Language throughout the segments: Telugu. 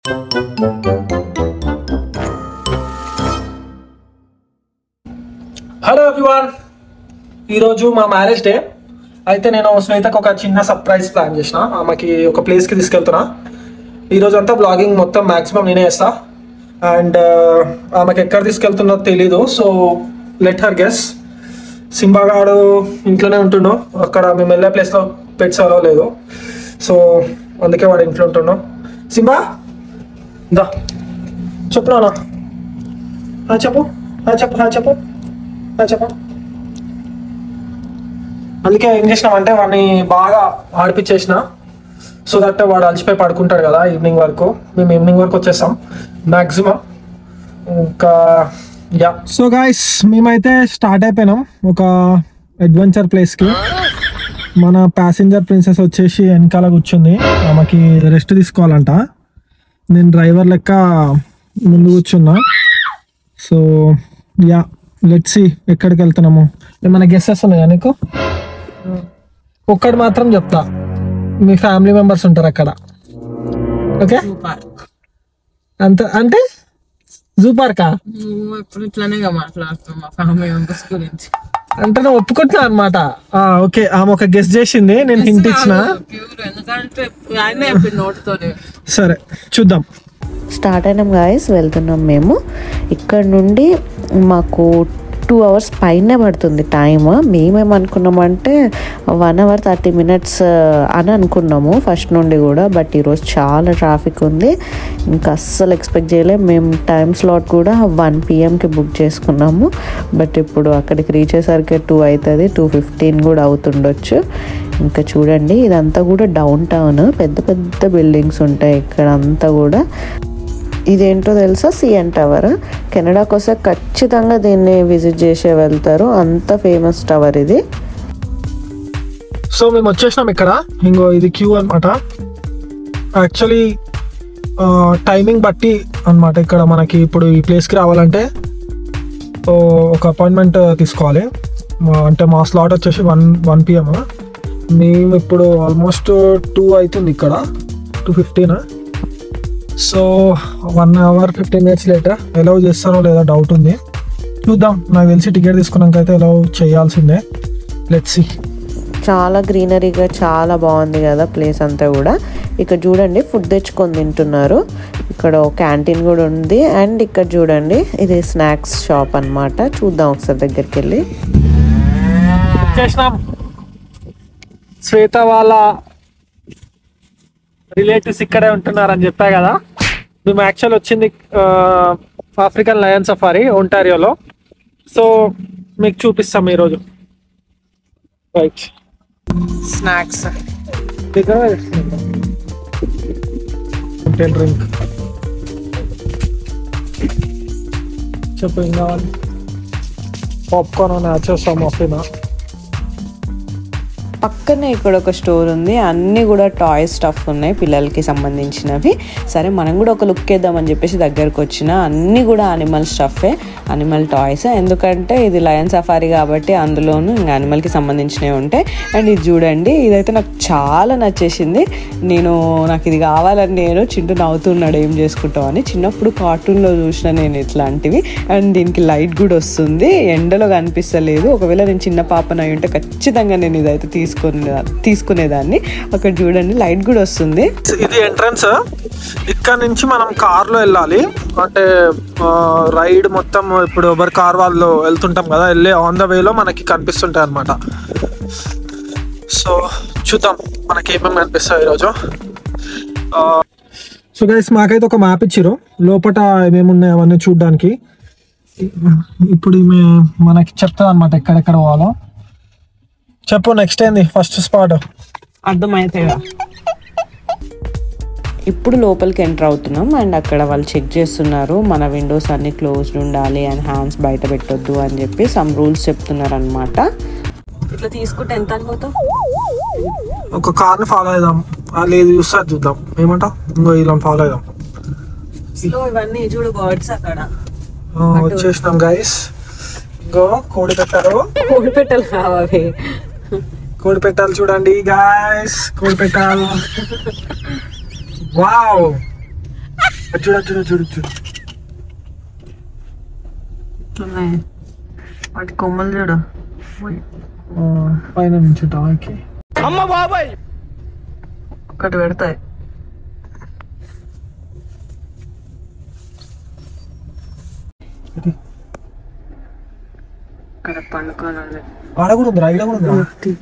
హలో ఎవ్రీవన్, ఈరోజు మా మ్యారేజ్ డే. అయితే నేను శ్వేతకు ఒక చిన్న సర్ప్రైజ్ ప్లాన్ చేసిన. ఆమెకి ఒక ప్లేస్కి తీసుకెళ్తున్నా. ఈరోజు అంతా బ్లాగింగ్ మొత్తం మ్యాక్సిమం నేనే చేస్తా. అండ్ ఆమెకి ఎక్కడ తీసుకెళ్తున్నో తెలీదు, సో లెట్ హర్ గెస్. సింబాగాడు ఇంట్లోనే ఉంటుండో, అక్కడ మేము వెళ్ళే ప్లేస్లో పెట్స్ అలవ్ లేదు, సో అందుకే వాడు ఇంట్లో ఉంటుండో. సింబా దా చెప్పు నాన్న. చెప్పు చెప్పు చెప్పు చెప్పు. అందుకే ఏం చేసినామంటే వాడిని బాగా ఆడిపించేసిన, సో దట్ వాడు అలసిపోయి పడుకుంటాడు కదా ఈవినింగ్ వరకు. మేము ఈవినింగ్ వరకు వచ్చేస్తాం మ్యాక్సిమం. ఇంకా యా, సో గైస్ మేమైతే స్టార్ట్ అయిపోయినాం ఒక అడ్వెంచర్ ప్లేస్కి. మన ప్యాసింజర్ ప్రిన్సెస్ వచ్చేసి వెనకాల కూర్చుంది, ఆమెకి రెస్ట్ తీసుకోవాలంట. నేను డ్రైవర్ లెక్క ముందు కూర్చున్నా. సో యా, లెట్స్ సీ ఎక్కడికి వెళ్తున్నాము. ఏమైనా గెస్సెస్ ఉన్నాయా నీకు? ఒక్కటి మాత్రం చెప్తా, మీ ఫ్యామిలీ మెంబర్స్ ఉంటారు అక్కడ, ఓకే? అంత అంటే జూ పార్కా? ఇప్పుడు ఇట్లానే మాట్లాడుతాం మా ఫ్యామిలీ మెంబర్స్ గురించి. అంటే నేను ఒప్పుకుంటున్నా అనమాట. ఓకే, ఆమె ఒక గెస్ చేసింది, నేను హింట్ ఇచ్చిన. ఎందుకంటే నోటితోనే. సరే చూద్దాం. స్టార్ట్ అయినాం గాయస్, వెళ్తున్నాం మేము. ఇక్కడ నుండి మాకు 2 hours పైనే పడుతుంది టైమ్. మేమేమనుకున్నామంటే 1 hour 30 minutes అని అనుకున్నాము ఫస్ట్ నుండి కూడా. బట్ ఈరోజు చాలా ట్రాఫిక్ ఉంది, ఇంకా అస్సలు ఎక్స్పెక్ట్ చేయలేము. మేము టైం స్లాట్ కూడా 1 PM బుక్ చేసుకున్నాము. బట్ ఇప్పుడు అక్కడికి రీచ్ అయ్యేసరికి 2 అవుతుంది, 2:15 కూడా అవుతుండొచ్చు. ఇంకా చూడండి, ఇదంతా కూడా డౌన్ టౌన్, పెద్ద పెద్ద బిల్డింగ్స్ ఉంటాయి ఇక్కడ అంతా కూడా. ఇదేంటో తెలుసా? CN tower. కెనడాకి వస్తే ఖచ్చితంగా దీన్ని విజిట్ చేసే వెళ్తారు, అంత ఫేమస్ టవర్ ఇది. సో మేము వచ్చేసినాం ఇక్కడ. ఇంకో ఇది క్యూ అనమాట. యాక్చువల్లీ టైమింగ్ బట్టి అనమాట. ఇక్కడ మనకి ఇప్పుడు ఈ ప్లేస్కి రావాలంటే ఒక అపాయింట్మెంట్ తీసుకోవాలి. అంటే మా స్లాట్ వచ్చేసి 1 PM. మేము ఇప్పుడు ఆల్మోస్ట్ 2 అవుతుంది ఇక్కడ, 2:15. So 1 hour 15 minutes later. Allow చేస్తారో లేదా డౌట్ ఉంది, చూద్దాం. నాకు తెలిసి టికెట్ తీసుకున్నాక అయితే ఎలవ్ చేయాల్సిందే. Let's see. చాలా గ్రీనరీగా చాలా బాగుంది కదా ప్లేస్ అంతా కూడా. ఇక్కడ చూడండి, ఫుడ్ తెచ్చుకొని తింటున్నారు. ఇక్కడ క్యాంటీన్ కూడా ఉంది. అండ్ ఇక్కడ చూడండి, ఇది స్నాక్స్ షాప్ అన్నమాట. చూద్దాం ఒకసారి దగ్గరికి వెళ్ళి. చేసినాం. శ్వేత వాళ్ళ రిలేటివ్స్ ఇక్కడే ఉంటున్నారని చెప్పా కదా. మేము యాక్చువల్ వచ్చింది ఆఫ్రికన్ లయన్ సఫారీ ఒంటారియోలో. సో మీకు చూపిస్తాం ఈరోజు. రైట్, స్నాక్స్ డ్రింక్ చెప్పు. ఏం కావాలి? Popcorn, nachos, samosa. పక్కనే ఇక్కడ ఒక స్టోర్ ఉంది, అన్నీ కూడా టాయ్ స్టఫ్ ఉన్నాయి పిల్లలకి సంబంధించినవి. సరే మనం కూడా ఒక లుక్ వేద్దామని చెప్పేసి దగ్గరకు వచ్చిన. అన్నీ కూడా అనిమల్ స్టఫే, అనిమల్ టాయ్స్. ఎందుకంటే ఇది లయన్ సఫారీ కాబట్టి అందులోనూ ఇంకా అనిమల్కి సంబంధించినవి ఉంటాయి. అండ్ ఇది చూడండి, ఇదైతే నాకు చాలా నచ్చేసింది. నాకు ఇది కావాలని నేను చింటూ నవ్వుతున్నాడు ఏం చేసుకుంటామని. చిన్నప్పుడు కార్టూన్లో చూసిన నేను ఇట్లాంటివి. అండ్ దీనికి లైట్ కూడా వస్తుంది, ఎండలో కనిపిస్తలేదు. ఒకవేళ నేను చిన్న పాపను అయి ఉంటే ఖచ్చితంగా నేను ఇదైతే తీసుకునేదాన్ని. అక్కడ చూడండి లైట్ కూడా వస్తుంది. ఇది ఎంట్రన్స్. ఇక్కడ నుంచి మనం కార్లో వెళ్ళాలి. అంటే రైడ్ మొత్తం ఇప్పుడు ఎవరి కార్ వాళ్ళు వెళ్తుంటాం కదా, వెళ్ళే ఆన్ ద వేలో మనకి కనిపిస్తుంటాయి అన్నమాట. సో చూద్దాం మనకి ఏమేమి కనిపిస్తాయి ఈరోజు. సో గైస్, మాకైతే ఒక మ్యాప్ ఇచ్చిర్రు, లోపల ఏమేమి ఉన్నాయి అవన్నీ చూడడానికి. ఇప్పుడు మనకి చెప్తుంది అనమాట ఎక్కడెక్కడ పోవాలో. చెప్పు, నెక్స్ట్ ఏంది ఫస్ట్ స్పాట్? అర్థమైతే ఇప్పుడు లోపలికి ఎంటర్ అవుతున్నాం. అండ్ అక్కడ వాళ్ళు చెక్ చేస్తున్నారు, మన విండోస్ అన్ని క్లోజ్డ్ ఉండాలి అండ్ హ్యాండ్స్ బయట పెట్టొద్దు అని చెప్పి సమ్ రూల్స్ చెప్తున్నారు అనమాట. ఇట్లా తీసుకుంటే ఎంత అనుకుంటాం? ఒక కార్ని ఫాలో అయిదాం, లేదు చూస్తా చూద్దాం. ఏమంటావు? ఇంకో ఇలా ఫాలో అయిదాం. ఇవన్నీ చూడు బర్డ్స్ అక్కడ. వచ్చేసినాం గైస్. ఇంకో కోడి పెట్టలు కావాలి. కోడి పెట్టాలి చూడండి గైస్, కోడి పెట్టాలి. వావ్, చూడు చూడు చూడు చూడు వాటి కొమ్మలు చూడు పైన నుంచి టాకి ఒకటి పెడతాయి. ఇక్కడ పండుకోనండి. ఆడ కూడా ఉంది, రైడ్ కూడా ఉంది.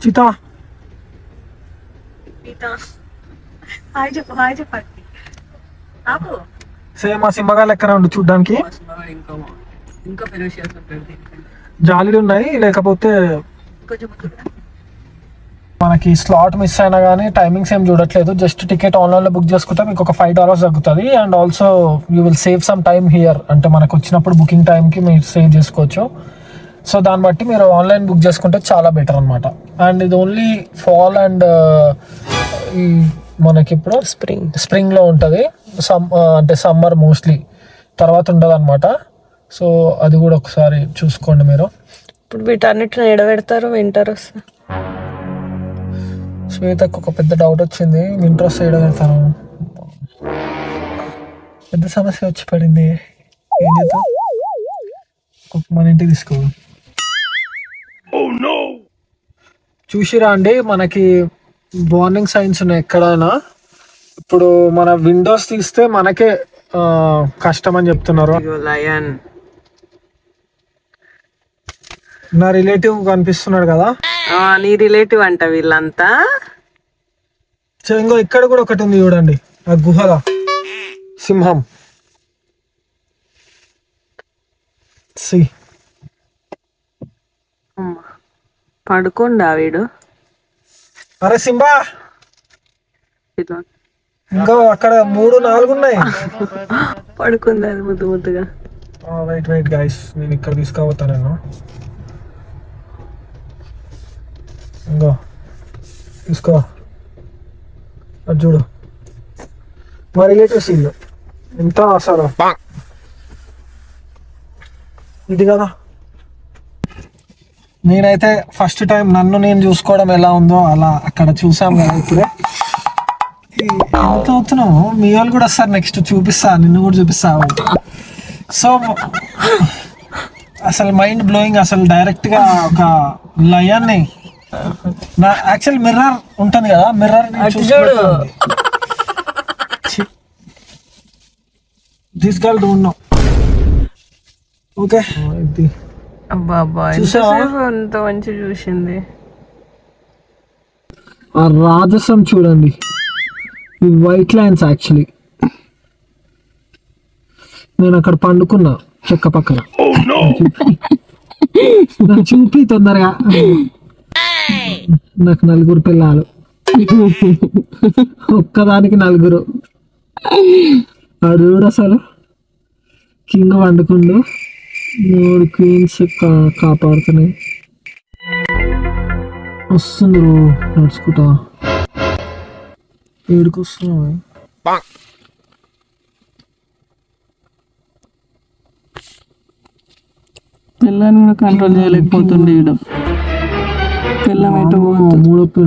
చీతా సేమ్ ఆ సింహగా లెక్కన ఉండు చూడ్డానికి. జాలీలు ఉన్నాయి, లేకపోతే మనకి స్లాట్ మిస్ అయినా కానీ టైమింగ్స్ ఏం చూడట్లేదు. జస్ట్ టికెట్ ఆన్లైన్లో బుక్ చేసుకుంటే మీకు ఒక $5 తగ్గుతుంది. And also you will save some time here. అంటే మనకు వచ్చినప్పుడు బుకింగ్ టైంకి మీరు సేవ్ చేసుకోవచ్చు. సో దాన్ని బట్టి మీరు ఆన్లైన్ బుక్ చేసుకుంటే చాలా బెటర్ అనమాట. అండ్ ఇది ఓన్లీ ఫాల్ అండ్ ఈ మనకి ఇప్పుడు స్ప్రింగ్లో ఉంటుంది. అంటే సమ్మర్ మోస్ట్లీ తర్వాత ఉంటుంది అనమాట. సో అది కూడా ఒకసారి చూసుకోండి మీరు. ఇప్పుడు వీటన్నిటిని ఎడబెడతారు వింటర్ వస్తే. శ్వేతకు ఒక పెద్ద డౌట్ వచ్చింది, వింటర్ వస్తే ఎడబెడతాను. పెద్ద సమస్య వచ్చి పడింది, ఏం చేద్దాం? మన ఇంటికి తీసుకో. చూసిరా అండి, మనకి వార్నింగ్ సైన్స్ ఉన్నాయి ఎక్కడైనా. ఇప్పుడు మన విండోస్ తీస్తే మనకే కష్టం అని చెప్తున్నారు. లయన్ నా రిలేటివ్ కనిపిస్తున్నాడు కదా, నీ రిలేటివ్ అంట వీళ్ళంతా. ఇంకో ఇక్కడ కూడా ఒకటి ఉంది చూడండి, ఆ గుహల సింహం. పడుకోండా వీడు. అరే సింబా, ఇంకా అక్కడ 3-4 ఉన్నాయి. పడుకుంది అది ముద్దు ముద్దుగా. వెయిట్ గైస్, నేను ఇక్కడ తీసుకుపోతా. నేను ఇంకో తీసుకో, అది చూడు మా రిలేటివ్స్ ఇల్లు. ఎంత అసలు ఇది కదా. నేనైతే ఫస్ట్ టైం నన్ను నేను చూసుకోవడం ఎలా ఉందో అలా అక్కడ చూసాం కదా. ఇప్పుడే ఎంత అవుతున్నావు, మీ వాళ్ళు కూడా వస్తారు నెక్స్ట్, చూపిస్తా, నిన్ను కూడా చూపిస్తావు. సో అసలు మైండ్ బ్లోయింగ్. అసలు డైరెక్ట్గా ఒక లయన్ని నా యాక్చువల్ మిర్రర్ ఉంటుంది కదా, mirror this girl don't know. Okay అంత మంచి చూసింది. ఆ రాజసం చూడండి, ఈ వైట్ లైన్స్. యాక్చువల్లీ నేను అక్కడ పండుకున్నా చెక్క పక్కన. నాకు చూపి తొందరగా. నాకు 4 పిల్లలు, ఒక్కదానికి 4. అడు అసలు కింగ్ వండుకుండు, 3 క్వీన్స్ కాపాడుతున్నాయి. వస్తుంది నడుచుకుంటా. ఏడుకు వస్తున్నావు? పిల్లని కూడా కంట్రోల్ చేయలేకపోతుంది.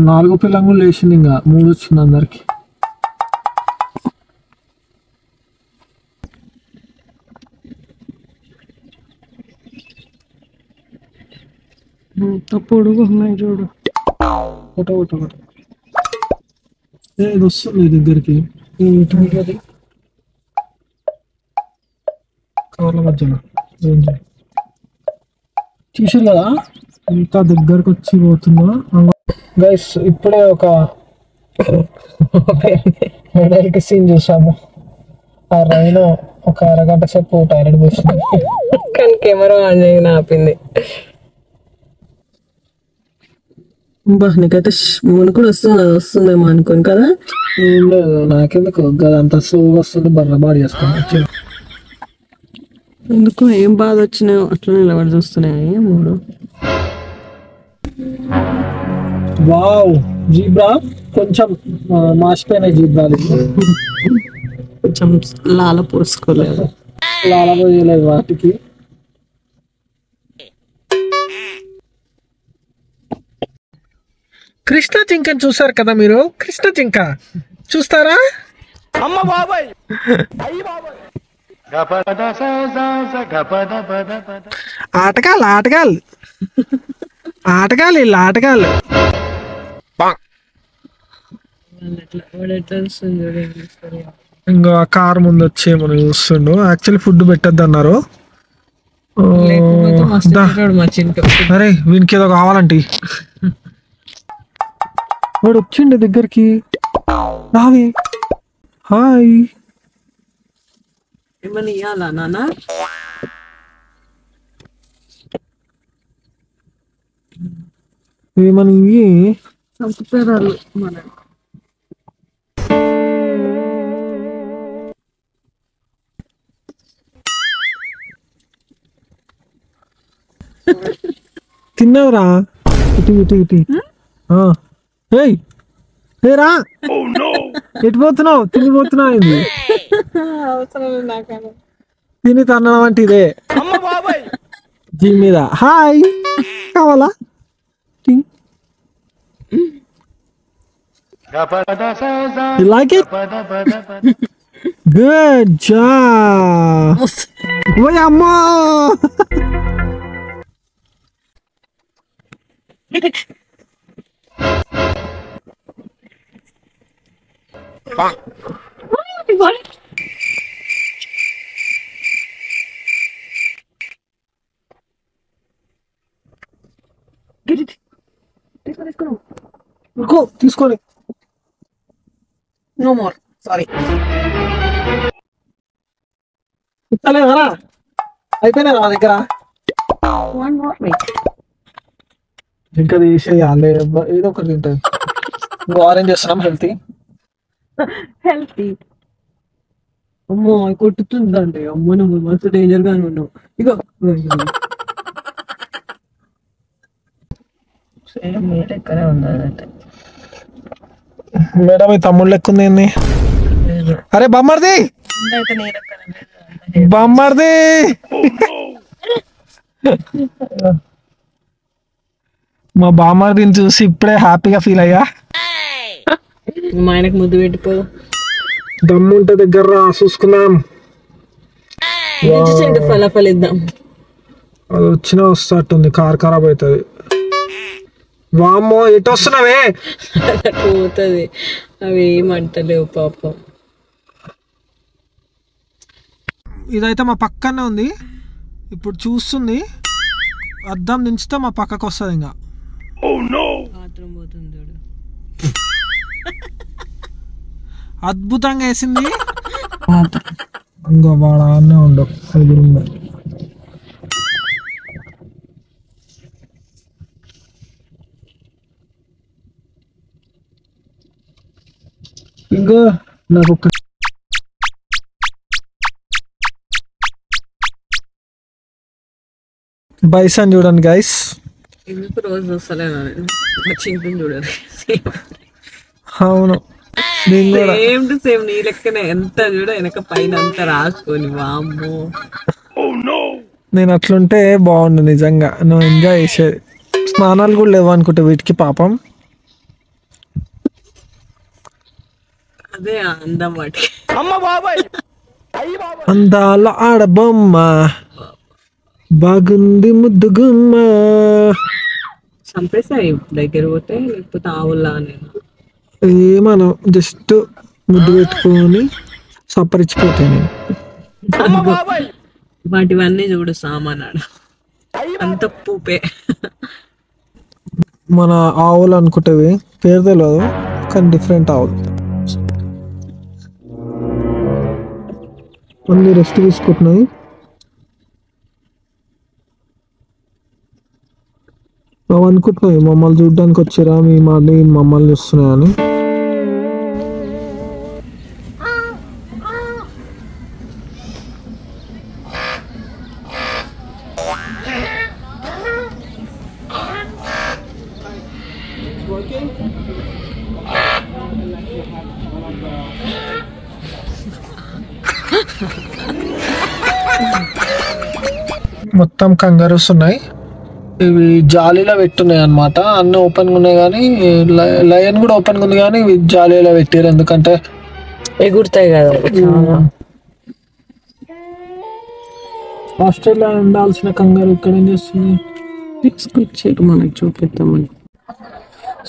4 పిల్లం కూడా లేచింది. ఇంకా 3 వచ్చింది అందరికి. పొడుగు ఉన్నాయి చూడు. ఫోటో ఇది వస్తుంది దగ్గరికి. కార్ల మధ్యలో చూసారు కదా ఎంత దగ్గరకు వచ్చి పోతుందో. గైస్ ఇప్పుడే ఒక మెడల్కి సీన్ చూసాము. ఆ రైను ఒక అరగంట సేపు టాయిలెట్ పోసింది, కానీ కెమెరా ఆన్ చేయని ఆపింది. నీకైతే మునుకుడు వస్తుందేమో అనుకోను కదా. ఏం లేదు, నాకెందుకు అంత స్లోగా వస్తుంది. బర్రబాడి చేసుకుని ఎందుకు ఏం బాధ వచ్చినాయో అట్లా నిలబడి చూస్తున్నాయి 3. వావ్, జీబ్రా కొంచెం మాసిపోయినాయి జీబ్రాలు. కొంచెం లాల పోసుకోలేదు, లాల పోయలేదు వాటికి. కృష్ణ జింకని చూసారు కదా మీరు, కృష్ణ జింక చూస్తారా? అమ్మ బాబాయ్ ఆటగాళ్ళు ఆటగాళ్ళు ఆటగాళ్ళు వీళ్ళు ఆటగాళ్ళు. ఇంకా కార్ ముందు వచ్చి మనం చూస్తుండు. యాక్చువల్లీ ఫుడ్ పెట్టద్దు అన్నారు. అరే వీనికి ఏదో కావాలంటే వాడు వచ్చిండు దగ్గరికి. రావి హాయ్ ఏమని ఇవ్వాలా నాన్న? ఏమని చంపుతారు మన తిన్నావురా? ఇటు ఇటు ఇటు ఏయ్ రా, ఎటు పోతున్నావు? తినిపోతున్నావు ఇది తిని తన్నడం అంటే ఇదే దీని మీద. హాయ్ కావాలా? You like it? Good job. ఓయ్ అమ్మా తీసుకోండి. No more sorry. ఇస్తలేవరా? అయిపోయినా మా దగ్గర ఇంకా తీసేయాలి. ఏదో ఒకటి తింటుంది. ఆరెంజ్ చేస్తున్నాం హెల్తీ. అమ్మో కొట్టుతుందండి. అమ్మో నువ్వు మస్తు డేంజర్ గా ఉన్నావు. ఇగో ఎక్కడే ఉందంటే మేడం ఈ తమ్ముడు లెక్క ఉంది ఏంది? అరే బామ్మర్ది బామ్మర్ది మా బామ్మర్దిని చూసి ఇప్పుడే హ్యాపీగా ఫీల్ అయ్యా. మా ఆయనకు ముద్దు పెట్టిపో. దమ్ముంటే దగ్గర చూసుకున్నాం. ఫలాఫల్ ఇద్దాం. అది వచ్చినా వస్తట్టుంది. కార్ ఖరాబ్ అవుతుంది. వామ్మో ఎటు వస్తున్నావే? పోతుంది. అవి ఏమంటలేవు పాపం. ఇదైతే మా పక్కనే ఉంది. ఇప్పుడు చూస్తుంది. అద్దం దించితే మా పక్కకు వస్తుంది. ఇంకా బాత్రూమ్ పోతుంది. అద్భుతంగా వేసింది. ఇంకో వాడానే ఉండవు ఎదురుండే. ఇంకో నాకు ఒక బైసన్ చూడండి గైస్. ఎందుకు రోజు వస్తలేను చింతని చూడండి. అవును సేమ్ టు సేమ్ నీ లెక్కనే. ఎంత చూడ వెనక పైన అంతా రాసుకొని. వామ్మో నేను అట్లుంటే బాగుండు నిజంగా. నువ్వు ఎంజాయ్ చేసేది. స్నానాలు కూడా లేవు అనుకుంటా వీటికి పాపం. అదే అందం వాటి. అందాల ఆడబొమ్మ బాగుంది ముద్దుగుమ్మ. చంపేసాయి దగ్గర పోతే, లేకపోతే ఆవుల్లా నేను ఏమనం జస్ట్ ముద్దు పెట్టుకొని సప్పరిచ్చిపోతాయి. నేను వాటివన్నీ చూడు సామానాడు అంత పూపే. మన ఆవులు అనుకుంటేవి పేరు తెలియదు కానీ డిఫరెంట్ ఆవులు. అన్ని రెస్ట్ తీసుకుంటున్నాయి. అవి అనుకుంటున్నాయి మమ్మల్ని చూడడానికి వచ్చారా, మీ మమ్మల్ని చూస్తున్నాయని. మొత్తం కంగారూస్ ఉన్నాయి. ఇవి జాలీలో పెట్టున్నాయి అనమాట. అన్నీ ఓపెన్గా ఉన్నాయి కానీ లయన్ కూడా ఓపెన్గా ఉంది కానీ ఇవి జాలీలో పెట్టారు ఎందుకంటే ఎగురుతాయి కదా. ఆస్ట్రేలియా ఉండాల్సిన కంగారు ఇక్కడ ఏం చేస్తుంది? మనకి చూపిద్దామని.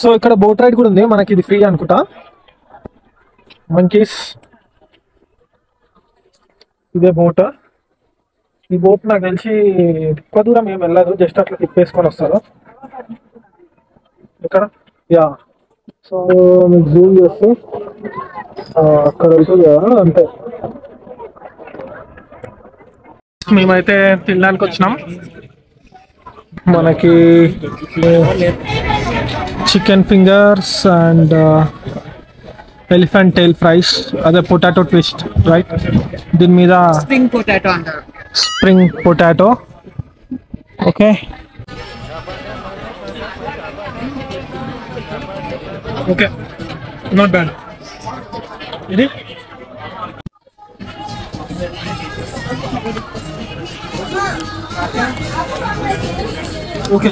సో ఇక్కడ బోట్ రైడ్ కూడా ఉంది మనకి, ఇది ఫ్రీ అనుకుంటా. మంకీస్, ఇదే బోట్. ఈ బోట్ నాకు తెలిసి ఎక్కువ దూరం ఏం వెళ్ళదు, జస్ట్ అట్లా తిప్పేసుకొని వస్తారు ఇక్కడ. యా, సో మీకు జూమ్ చేస్తే అక్కడ వెళ్తుంది కదా, అంతే. మేమైతే తినడానికి వచ్చినాం. మనకి chicken fingers and elephant tail fries, అదే పొటాటో ట్విస్ట్ రైట్. దీని మీద స్ప్రింగ్ పొటాటో అంటారు. Spring potato. Okay, okay, not bad. ఇది ఓకే,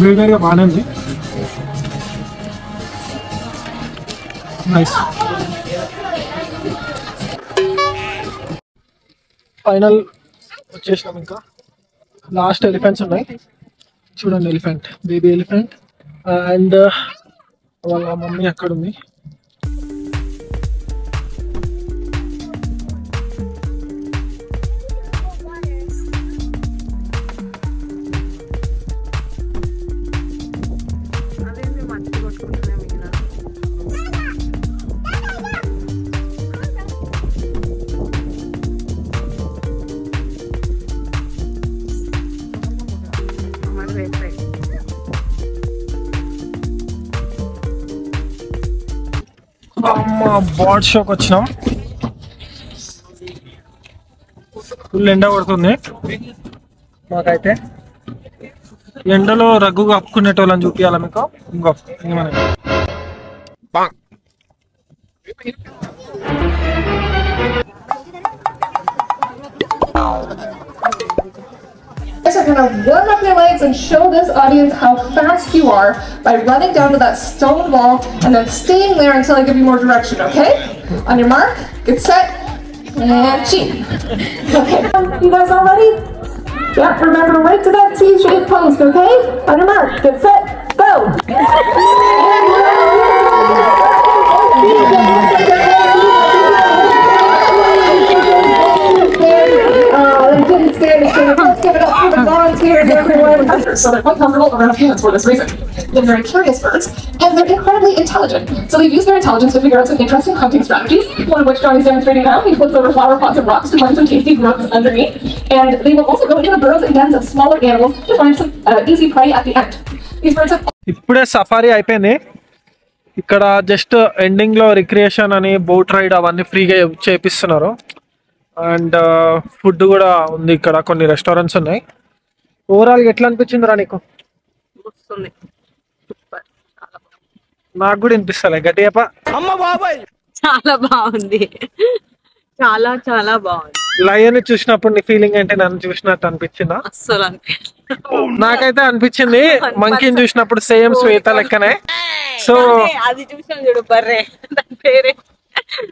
వేడిగా బాగానే ఉంది. నైస్. ఫైనల్ వచ్చేసినాం. ఇంకా లాస్ట్ ఎలిఫెంట్స్ ఉన్నాయి చూడండి. ఎలిఫెంట్, బేబీ ఎలిఫెంట్ అండ్ వాళ్ళ మమ్మీ అక్కడ ఉంది. బర్డ్ షోకి వచ్చినాం. ఫుల్ ఎండ కొడుతుంది మాకైతే. ఎండలో రగ్గు కప్పుకునేటోళ్ళని చూపించాలా మీకు. ఇంకో So kind of warm up your legs and show this audience how fast you are by running down to that stone wall and then staying there until I give you more direction, okay? On your mark, get set, and cheat. Okay, you guys all ready? Yeah, remember right to that T-shaped post, okay? On your mark, get set, go! Let's give it up for the volunteers, everyone. So they're quite comfortable around humans for this reason. They're very curious birds, and they're incredibly intelligent. So they've used their intelligence to figure out some interesting hunting strategies, one of which Johnny's demonstrating now. He flips over flower pots and rocks to find some tasty grubs underneath. And they will also go into the burrows and dens of smaller animals to find some easy prey at the end. These birds have... ఇప్పుడే సఫారీ అయిపోయింది. ఇక్కడ జస్ట్ ఎండింగ్ లో రిక్రియేషన్ అని బోట్ రైడ్ అవన్నీ ఫ్రీగా చేపిస్తున్నారు. అండ్ ఫుడ్ కూడా ఉంది ఇక్కడ, కొన్ని రెస్టారెంట్స్ ఉన్నాయి. ఓవరాల్ ఎట్లా అనిపించింది రా నీకు? నాకు కూడా వినిపిస్తలే గట్టిగా. చాలా బాగుంది, చాలా చాలా బాగుంది. లయన్ చూసినప్పుడు నీ ఫీలింగ్ అంటే నన్ను చూసినట్టు అనిపించిందా? అస్సలు నాకైతే అనిపించింది మంకీని చూసినప్పుడు సేమ్ శ్వేత లెక్కనే. సో అది చూసాను చూడు, బర్రే దాని పేరే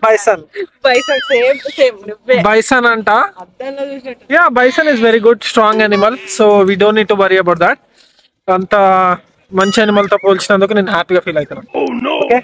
bison. Bison same same bison అంట. Ya, bison is very good strong animal. So we don't need to worry about that. అంత మంచి అనిమల్ తో పోల్చినందుకు నేను హ్యాపీగా ఫీల్ అవుతున్నాను. ఓకే.